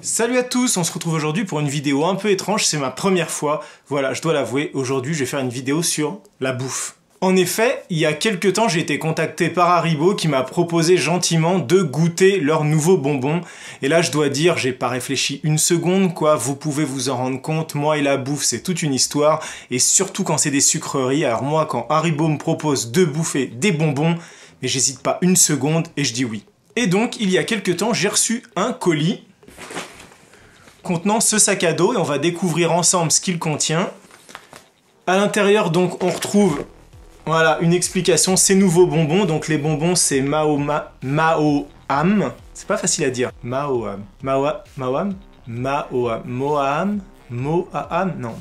Salut à tous, on se retrouve aujourd'hui pour une vidéo un peu étrange, c'est ma première fois. Voilà, je dois l'avouer, aujourd'hui je vais faire une vidéo sur la bouffe. En effet, il y a quelques temps, j'ai été contacté par Haribo qui m'a proposé gentiment de goûter leurs nouveaux bonbons. Et là, je dois dire, j'ai pas réfléchi une seconde, quoi. Vous pouvez vous en rendre compte, moi et la bouffe, c'est toute une histoire. Et surtout quand c'est des sucreries. Alors moi, quand Haribo me propose de bouffer des bonbons, mais j'hésite pas une seconde et je dis oui. Et donc, il y a quelques temps, j'ai reçu un colis contenant ce sac à dos et on va découvrir ensemble ce qu'il contient. À l'intérieur, donc, on retrouve voilà, une explication, ces nouveaux bonbons. Donc les bonbons, c'est Maoam. C'est pas facile à dire. Maoam. Maoam. Non,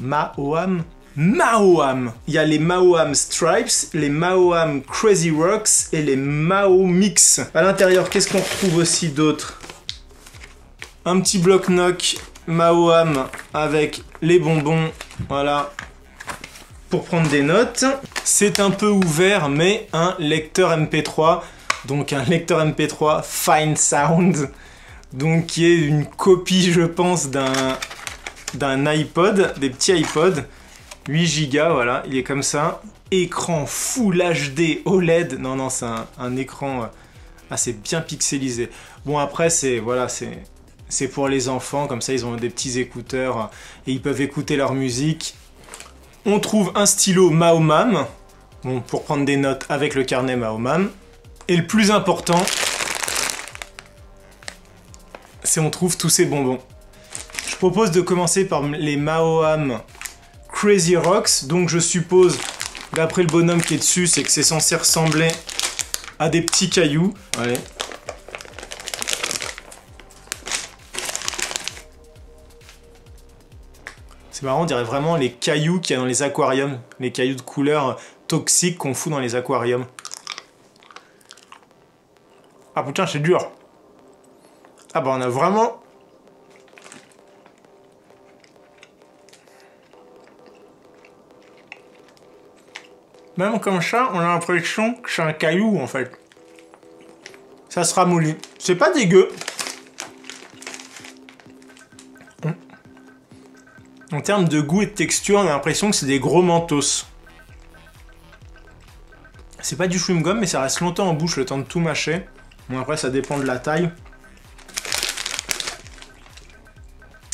Maoam. Maoam. Il y a les Maoam Stripes, les Maoam Crazy Rocks et les Mao Mix. À l'intérieur, qu'est-ce qu'on retrouve aussi d'autre? Un petit bloc-noc Maoam avec les bonbons, voilà, pour prendre des notes. C'est un peu ouvert, mais un lecteur MP3, donc un lecteur MP3 Fine Sound, donc qui est une copie, je pense, d'un iPod, des petits iPod, 8 Go, voilà, il est comme ça. Écran Full HD OLED, non, c'est un écran assez bien pixelisé. Bon, après, c'est pour les enfants, comme ça ils ont des petits écouteurs et ils peuvent écouter leur musique. On trouve un stylo Maoam, bon, pour prendre des notes avec le carnet Maoam. Et le plus important, c'est on trouve tous ces bonbons. Je propose de commencer par les Maoam Crazy Rocks. Donc je suppose, d'après le bonhomme qui est dessus, c'est que c'est censé ressembler à des petits cailloux. Allez. C'est marrant, on dirait vraiment les cailloux qu'il y a dans les aquariums. Les cailloux de couleur toxiques qu'on fout dans les aquariums. Ah putain, c'est dur. Ah bah on a vraiment... Même comme ça, on a l'impression que c'est un caillou en fait. Ça se ramollit. C'est pas dégueu. En termes de goût et de texture, on a l'impression que c'est des gros mentos. C'est pas du chewing gum, mais ça reste longtemps en bouche, le temps de tout mâcher. Bon, après, ça dépend de la taille.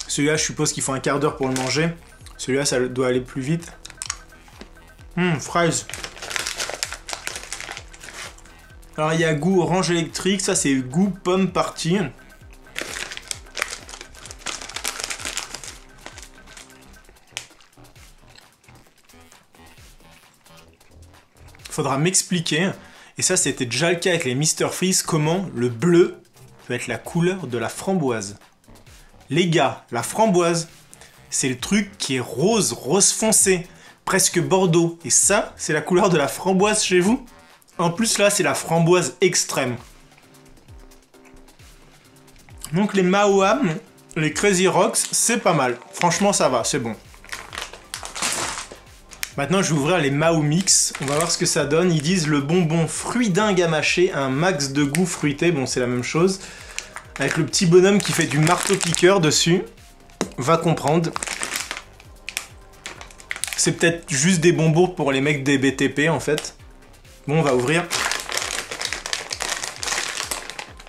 Celui-là, je suppose qu'il faut un quart d'heure pour le manger. Celui-là, ça doit aller plus vite. Fraise. Alors, il y a goût orange électrique. Ça, c'est goût pomme partie. Faudra m'expliquer, et ça c'était déjà le cas avec les Mr Freeze, comment le bleu peut être la couleur de la framboise. Les gars, la framboise, c'est le truc qui est rose, rose foncé, presque bordeaux, et ça, c'est la couleur de la framboise chez vous? En plus là, c'est la framboise extrême. Donc les Maoam, les Crazy Rocks, c'est pas mal. Franchement, ça va, c'est bon. Maintenant, je vais ouvrir les Mao Mix. On va voir ce que ça donne. Ils disent le bonbon fruit dingue à mâcher, un max de goût fruité. Bon, c'est la même chose. Avec le petit bonhomme qui fait du marteau-piqueur dessus. Va comprendre. C'est peut-être juste des bonbons pour les mecs des BTP, en fait. Bon, on va ouvrir.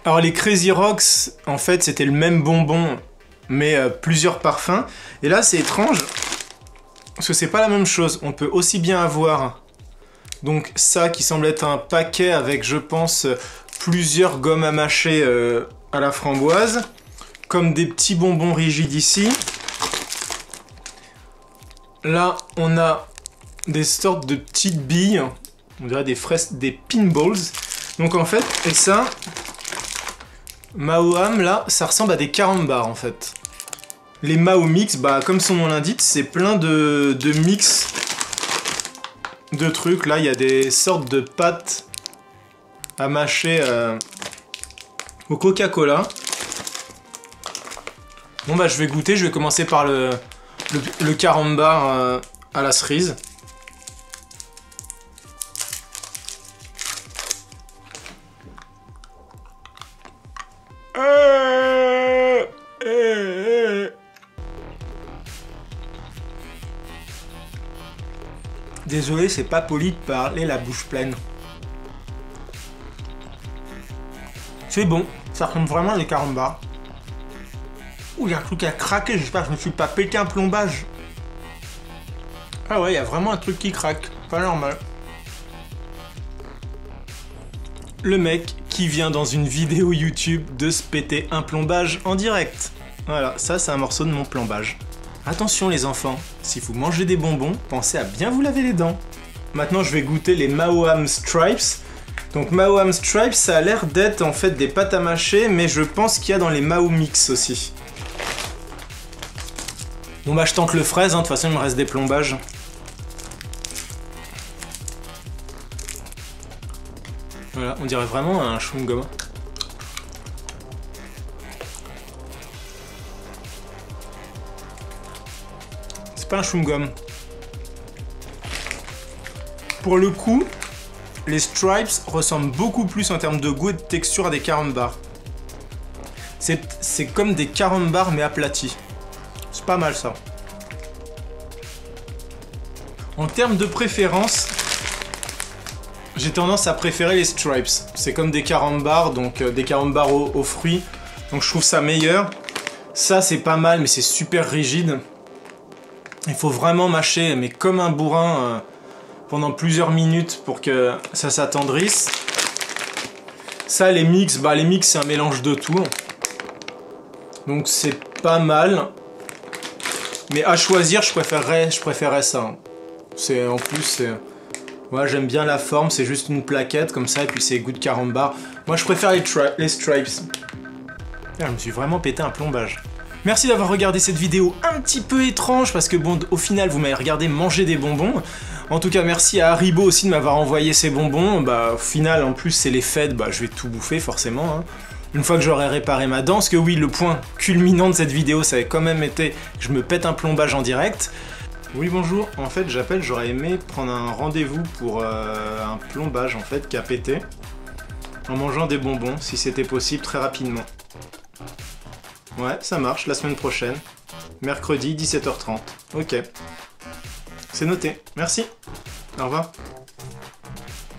Alors, les Crazy Rocks, en fait, c'était le même bonbon, mais plusieurs parfums. Et là, c'est étrange. Parce que c'est pas la même chose. On peut aussi bien avoir donc ça qui semble être un paquet avec, je pense, plusieurs gommes à mâcher à la framboise, comme des petits bonbons rigides ici. Là, on a des sortes de petites billes, on dirait des fraises, des pinballs. Donc en fait, et ça, Maoam, là, ça ressemble à des carambars en fait. Les Mao Mix, bah, comme son nom l'indique, c'est plein de mix de trucs. Là, il y a des sortes de pâtes à mâcher au Coca-Cola. Bon, bah, je vais goûter. Je vais commencer par le carambar à la cerise. Désolé, c'est pas poli de parler la bouche pleine. C'est bon, ça ressemble vraiment à des carambars. Ouh, il y a un truc à craquer, j'espère que je me suis pas pété un plombage. Ah ouais, il y a vraiment un truc qui craque, pas normal. Le mec qui vient dans une vidéo YouTube de se péter un plombage en direct. Voilà, ça c'est un morceau de mon plombage. Attention les enfants, si vous mangez des bonbons, pensez à bien vous laver les dents. Maintenant je vais goûter les Maoam Stripes. Donc Maoam Stripes, ça a l'air d'être en fait des pâtes à mâcher, mais je pense qu'il y a dans les Mao Mix aussi. Bon bah je tente le fraise, de toute façon il me reste des plombages. Voilà, on dirait vraiment un chewing-gum. C'est pas un chewing-gum. Pour le coup, les Stripes ressemblent beaucoup plus en termes de goût et de texture à des carambars. C'est comme des carambars mais aplatis. C'est pas mal ça. En termes de préférence, j'ai tendance à préférer les Stripes. C'est comme des carambars, donc des carambars aux fruits. Donc je trouve ça meilleur. Ça c'est pas mal mais c'est super rigide. Il faut vraiment mâcher, mais comme un bourrin pendant plusieurs minutes pour que ça s'attendrisse. Ça, les mix, bah les mix c'est un mélange de tout. Donc c'est pas mal. Mais à choisir, je préférerais ça. C'est en plus, ouais, j'aime bien la forme, c'est juste une plaquette comme ça, et puis c'est goût de carambar. Moi je préfère les Stripes. Là, je me suis vraiment pété un plombage. Merci d'avoir regardé cette vidéo un petit peu étrange parce que bon, au final, vous m'avez regardé manger des bonbons. En tout cas, merci à Haribo aussi de m'avoir envoyé ces bonbons. Bah, au final, en plus, c'est les fêtes, bah, je vais tout bouffer forcément. Hein. Une fois que j'aurai réparé ma dent, parce que oui, le point culminant de cette vidéo, ça avait quand même été que je me pète un plombage en direct. Oui, bonjour. En fait, j'appelle, j'aurais aimé prendre un rendez-vous pour un plombage, en fait, qui a pété. En mangeant des bonbons, si c'était possible, très rapidement. Ouais, ça marche, la semaine prochaine. Mercredi, 17h30. Ok. C'est noté. Merci. Au revoir.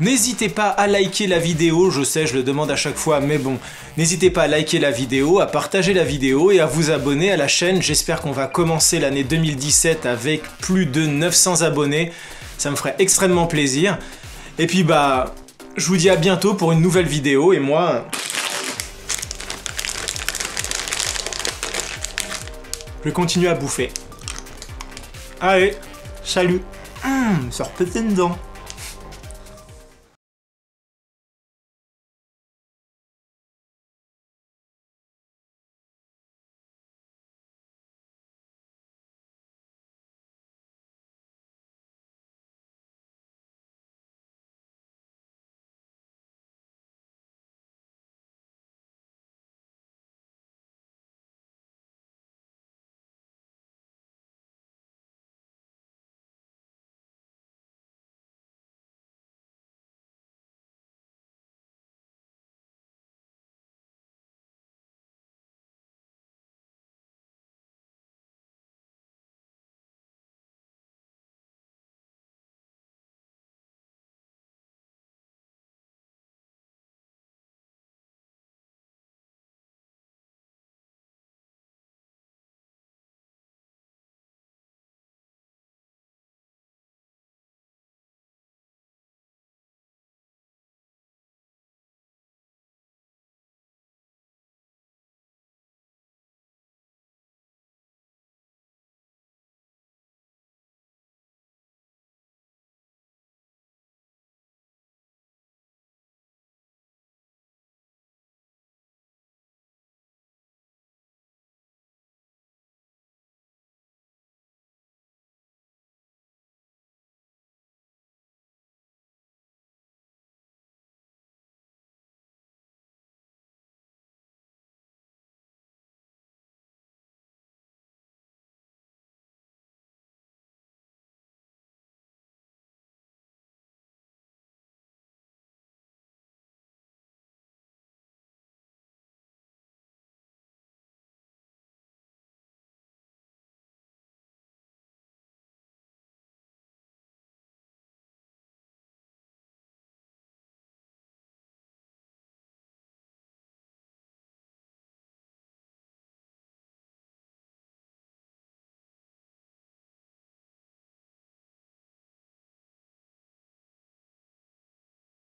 N'hésitez pas à liker la vidéo, je sais, je le demande à chaque fois, mais bon. N'hésitez pas à liker la vidéo, à partager la vidéo et à vous abonner à la chaîne. J'espère qu'on va commencer l'année 2017 avec plus de 900 abonnés. Ça me ferait extrêmement plaisir. Et puis bah, je vous dis à bientôt pour une nouvelle vidéo et moi... je vais continuer à bouffer. Allez, salut. Ça repétait une dent.